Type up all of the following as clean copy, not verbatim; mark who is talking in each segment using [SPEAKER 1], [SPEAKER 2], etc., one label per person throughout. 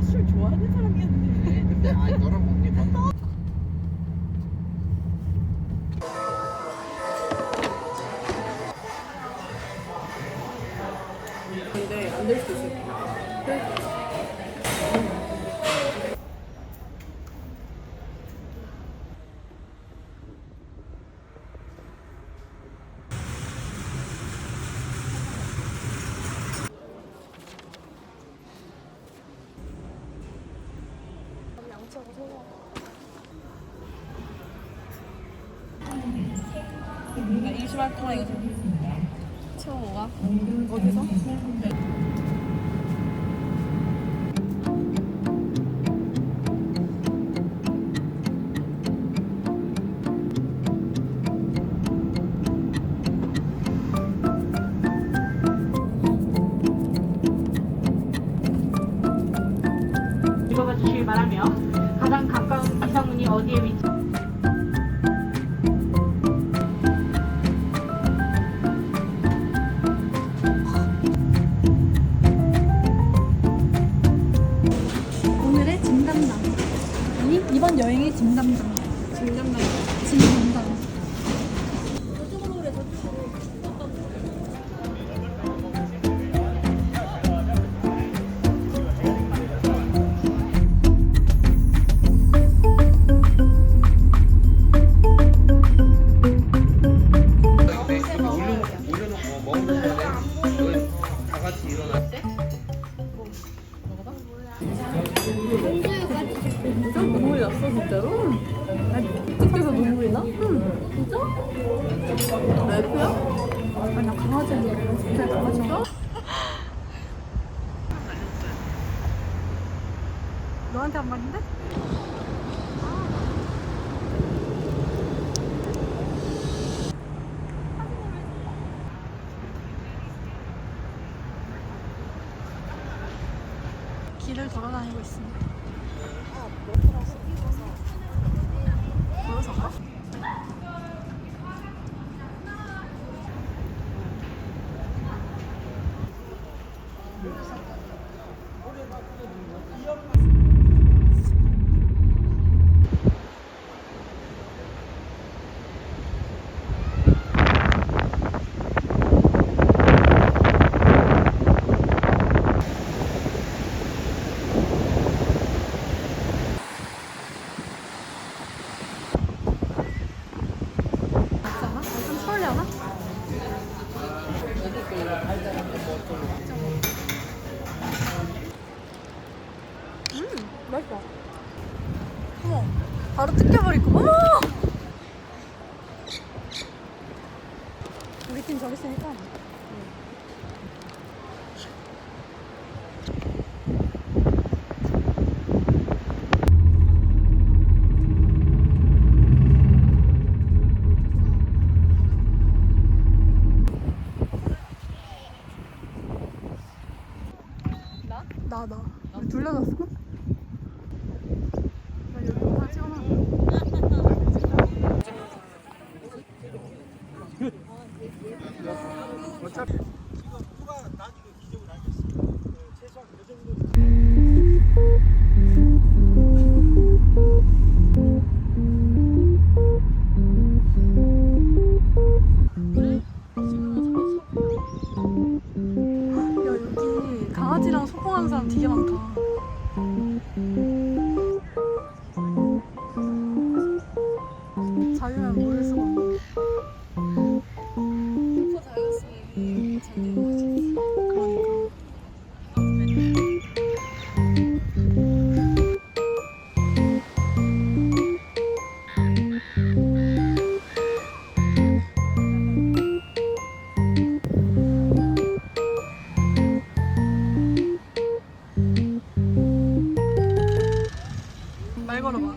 [SPEAKER 1] 술 좋아하는 사람이었는데.
[SPEAKER 2] 근데 너랑 먹니 봐.
[SPEAKER 1] 근데 안 될 수도 있어. 그래. 양치하고 세워. 나 20할 동안 이거 처음 와. 어디서?
[SPEAKER 3] 읽어봐 주시기 바라며 가장 가까운 기상문이 어디에 위치
[SPEAKER 4] 오늘의 짐 담당. 아니, 이번 여행의 짐 담당.
[SPEAKER 1] 짐 담당.
[SPEAKER 4] 짐 담당.
[SPEAKER 2] 올려놓고 먹으면 돼. 다 같이 일어날 때.
[SPEAKER 1] 진짜? 눈물이 났어 진짜로? tik에서 눈물이 나? 응. 진짜? 나 F야?
[SPEAKER 4] 아니, 나 강아지인데. 진짜 강아지인가? 너한테 한 말인데? 길을 돌아다니고 있습니다. 걸어서가? 맞잖아? 좀 추울려나? 맛있어. 어머, 바로 뜯겨버리고. 어머! 우리 팀 저기 있으니까. 나. 우리 둘러졌어? 나 여기 영상 찍어놔.
[SPEAKER 2] 어차피 누가 나중에 기적을 알겠어. 최소한 그 정도.
[SPEAKER 4] 야, 여기 강아지랑 소통하는 사람 되게 많다. 자유면 모를 수가 없네.
[SPEAKER 1] 슈퍼 자유였으면 잘 되는 거지.
[SPEAKER 4] 그러니까. 말 걸어봐.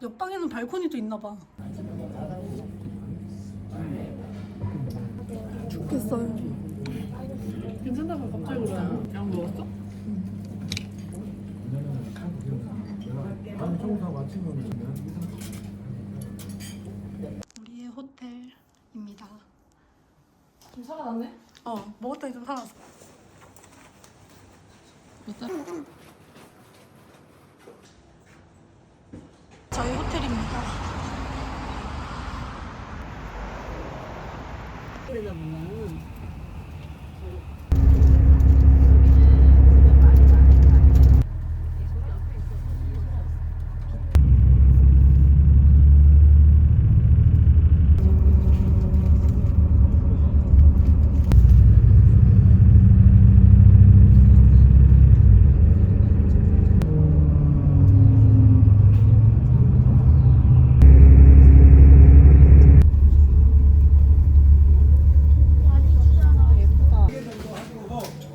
[SPEAKER 4] 옆방에는 발코니도 있나 봐. 죽겠어요.
[SPEAKER 1] 괜찮다고 갑자기 그래. 약 먹었어?
[SPEAKER 4] 우리의 호텔입니다.
[SPEAKER 1] 좀 살아났네?
[SPEAKER 4] 먹었더니 좀 살았어. 저희 호텔입니다.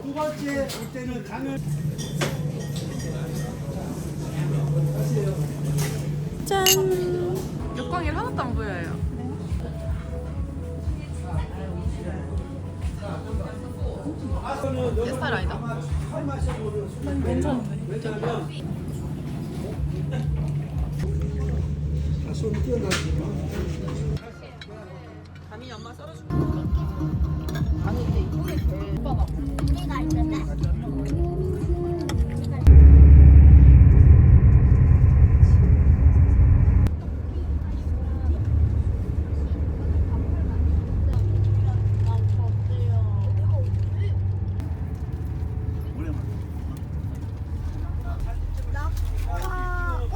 [SPEAKER 5] 두 번째 올 때는 강을
[SPEAKER 4] 짠!
[SPEAKER 1] 역광일 하나도 안 보여요. 내 스타일 아니다.
[SPEAKER 4] 괜찮은데?
[SPEAKER 5] 손 뛰어나지.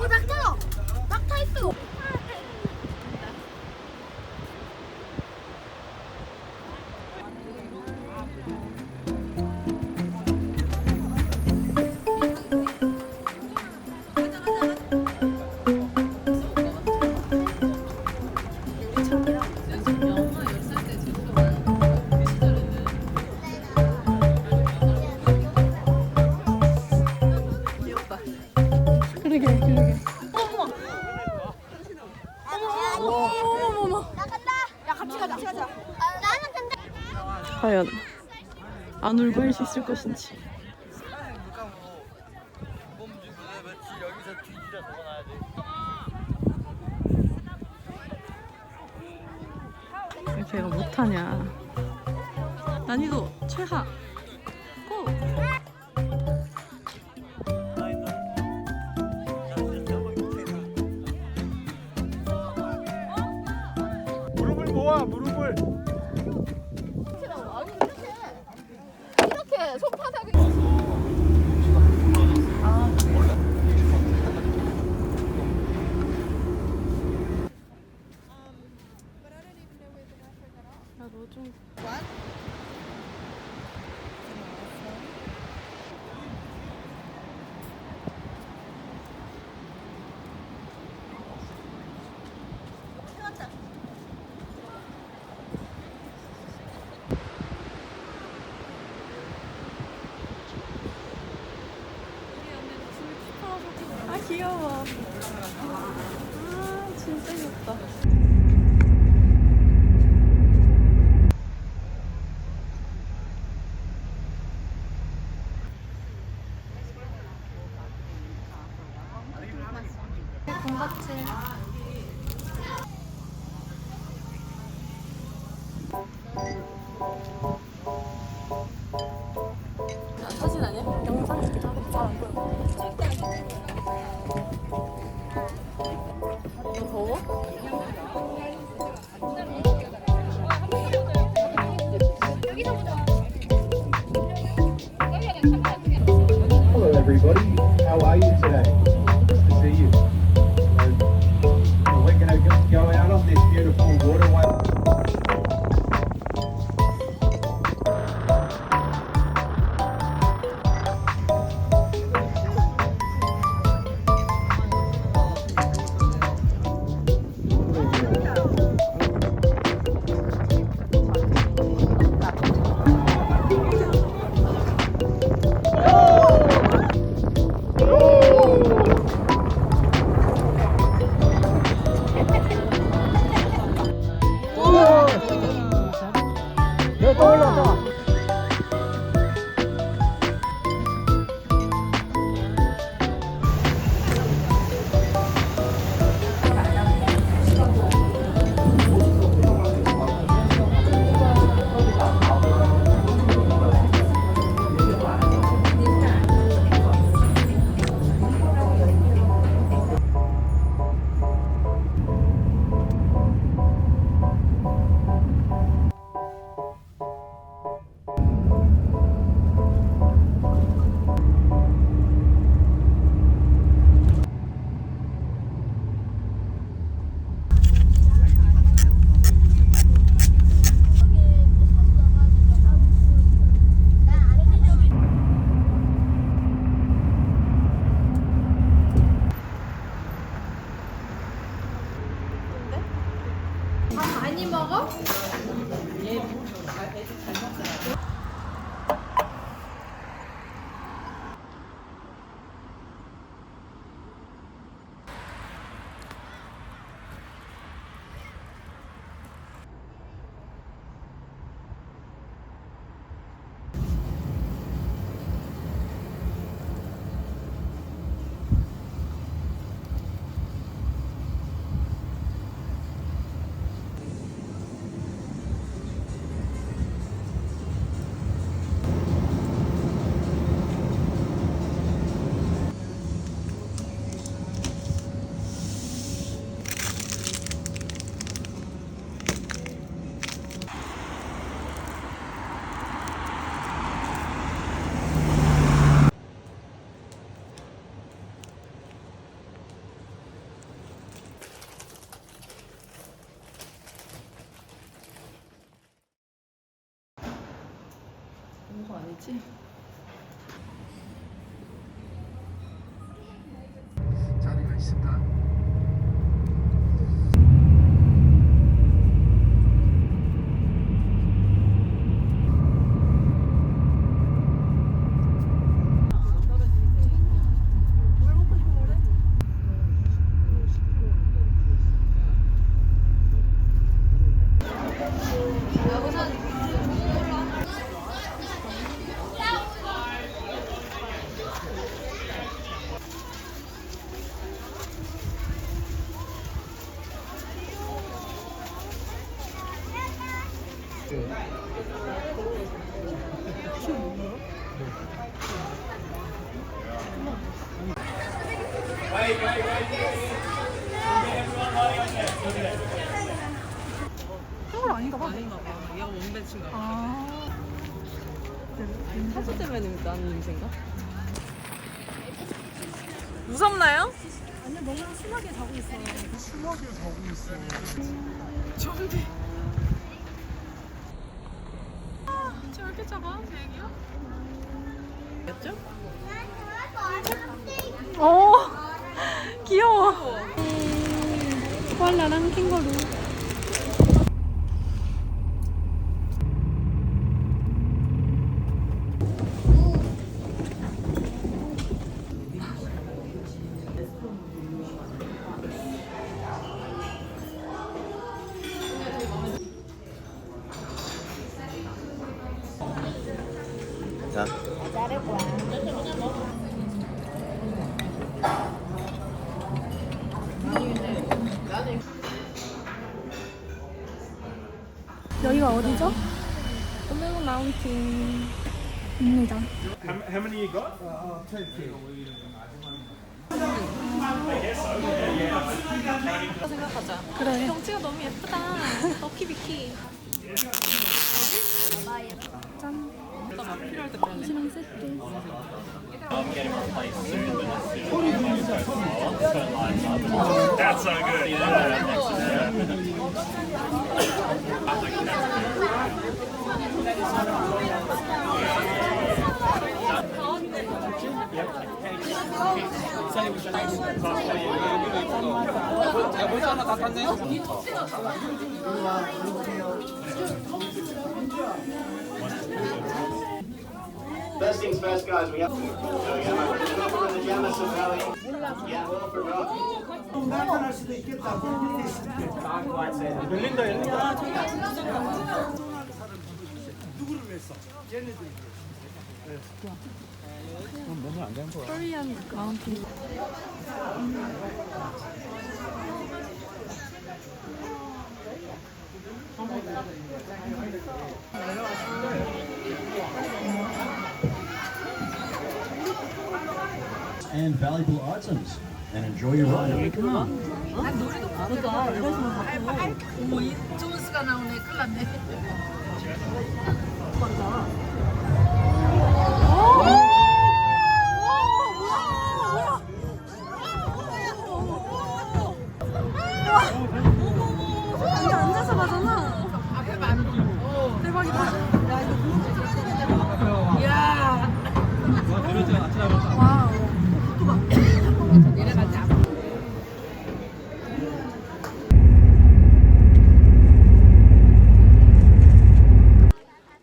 [SPEAKER 6] 낙타다! 낙타 있어!
[SPEAKER 4] 그러게.
[SPEAKER 6] 어머머머! 나 간다! 야 같이 가자! 나는 간다!
[SPEAKER 1] 과연 안 울고 할 수 있을 것인지. 왜 걔가 못하냐. 난이도 최하. 고!
[SPEAKER 5] 무릎을 모아 무릎을.
[SPEAKER 6] 이렇게 손바닥에
[SPEAKER 1] 아 귀여워. 아 진짜 귀엽다.
[SPEAKER 4] 군것질.
[SPEAKER 1] 사진 아니야?
[SPEAKER 4] 영상 찍기도 하고 잘안 보여.
[SPEAKER 1] 너 더워?
[SPEAKER 7] Hello, everybody. How are you today? Good to see you. We're going to go out on this beautiful waterway.
[SPEAKER 1] 아니지?
[SPEAKER 2] 자리가 있습니다.
[SPEAKER 4] 한국 아닌가 봐.
[SPEAKER 1] 아닌가 봐. 얘가 원배치인가 봐.
[SPEAKER 4] 아.
[SPEAKER 1] 타조 때문에 나는 냄새인가? 무섭나요?
[SPEAKER 4] 아니야 너무 심하게 자고 있어.
[SPEAKER 1] 좀비. 저렇게 작아? 비행이요? 였죠?
[SPEAKER 4] 귀여워. 코알라랑 캥거루. 여기가 어디죠?
[SPEAKER 1] 오메고 마운틴.
[SPEAKER 4] 입니다.
[SPEAKER 7] How many you got?
[SPEAKER 1] 생각하자.
[SPEAKER 4] 그래.
[SPEAKER 1] 경치가 너무 예쁘다. 럭키비키.
[SPEAKER 4] 짠.
[SPEAKER 1] 나 필요할 때 그러네.
[SPEAKER 4] 시랑 세트.
[SPEAKER 7] That's so good.
[SPEAKER 2] 벌써 하나 다 탔네요?
[SPEAKER 8] First things first, guys, we have to go in the Jamison Valley. Yeah, well forgotten.
[SPEAKER 5] 나타날 수도 있겠다. 그런 일이 있을 때. 누구를 위해서? 얘네들.
[SPEAKER 4] 코리안 마운틴.
[SPEAKER 9] And valuable items. And enjoy your ride. Come on.
[SPEAKER 1] 어머, 이 존스가 나오네. 큰일 났네.
[SPEAKER 4] 이거 앉아서 가잖아. 대박이다. 와우.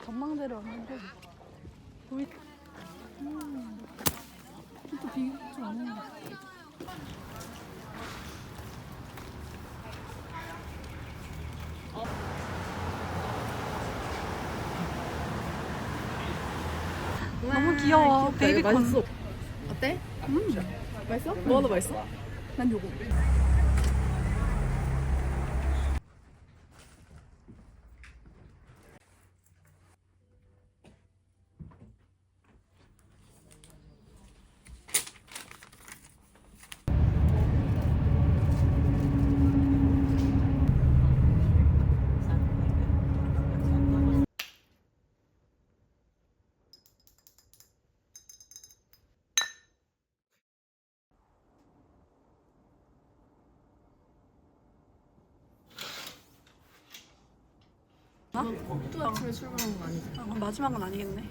[SPEAKER 4] 전망대로 왔는데 보이. 또 비가 좀 안 오는 것 같아. 너무 귀여워. 베이비콘.
[SPEAKER 1] 맛있어. 어때? 맛있어? 뭐 하나 맛있어?
[SPEAKER 4] 난 요거.
[SPEAKER 1] 또 아침에 출근한 거 아니지?
[SPEAKER 4] 마지막은 아니겠네.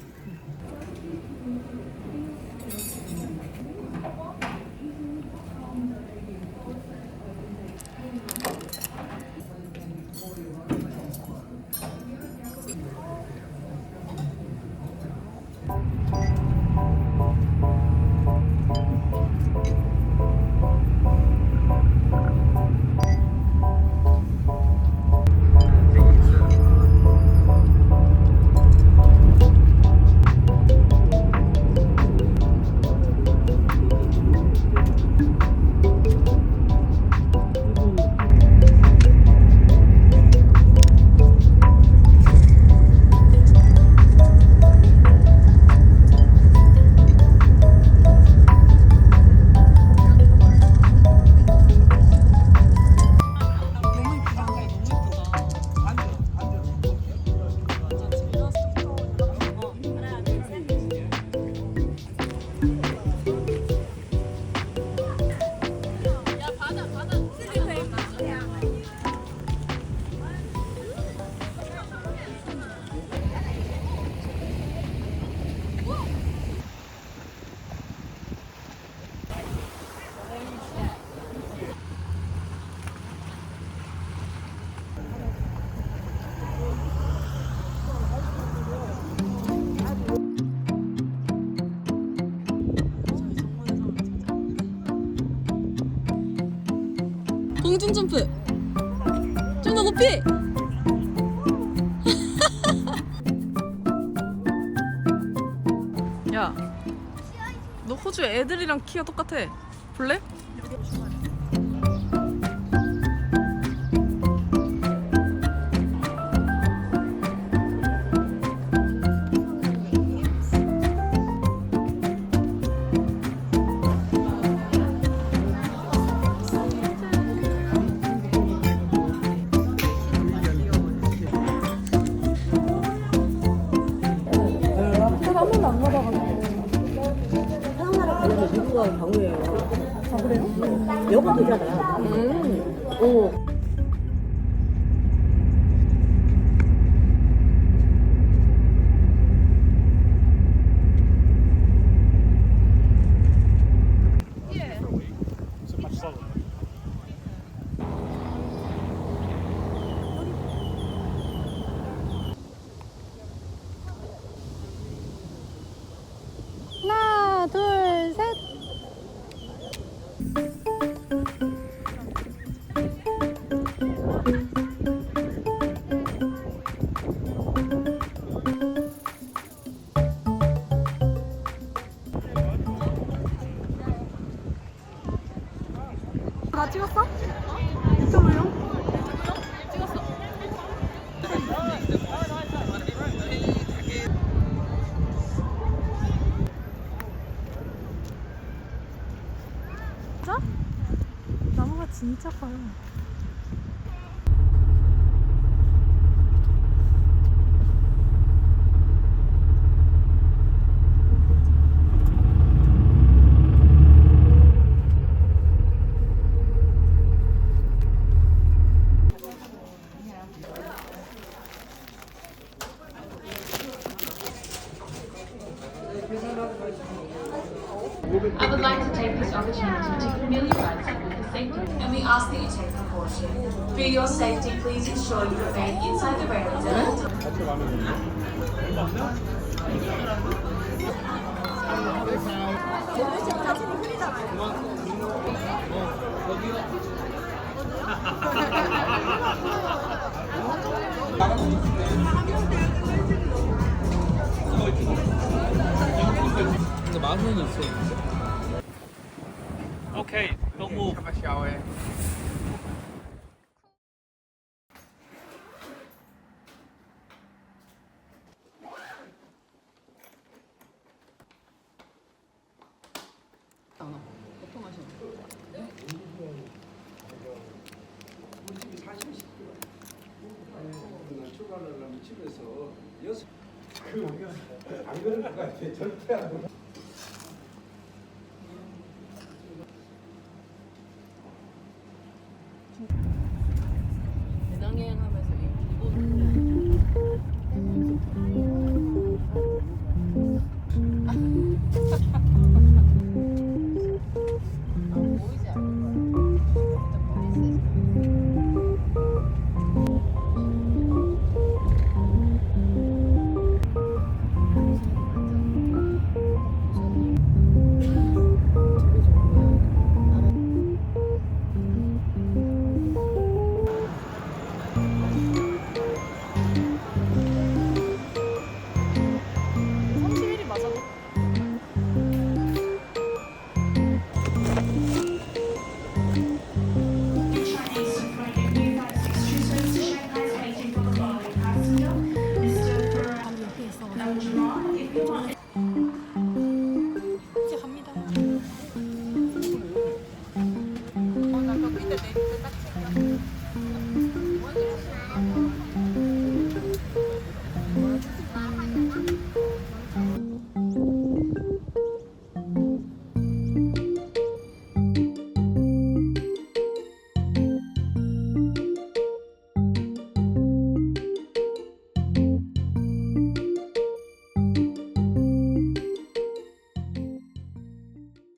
[SPEAKER 1] 공중 점프. 좀 더 높이. 야, 너 호주 애들이랑 키가 똑같아. 볼래?
[SPEAKER 4] 하나, 둘, 셋. 다 찍었어? 유튜브요?
[SPEAKER 1] 찍었어.
[SPEAKER 4] 진짜? 나무가 진짜 커요.
[SPEAKER 10] I would like to take this opportunity to familiarise you with the safety, and we ask that you take precaution. For your safety, please ensure you remain inside the railings at all times.
[SPEAKER 2] 근데 10,000원이 있어. 오케이. 너무 샤워해.
[SPEAKER 1] 보통 하시는
[SPEAKER 5] 출발하려면 집에서 안 그럴 것 같아. 절대 안 그럴 것 같아.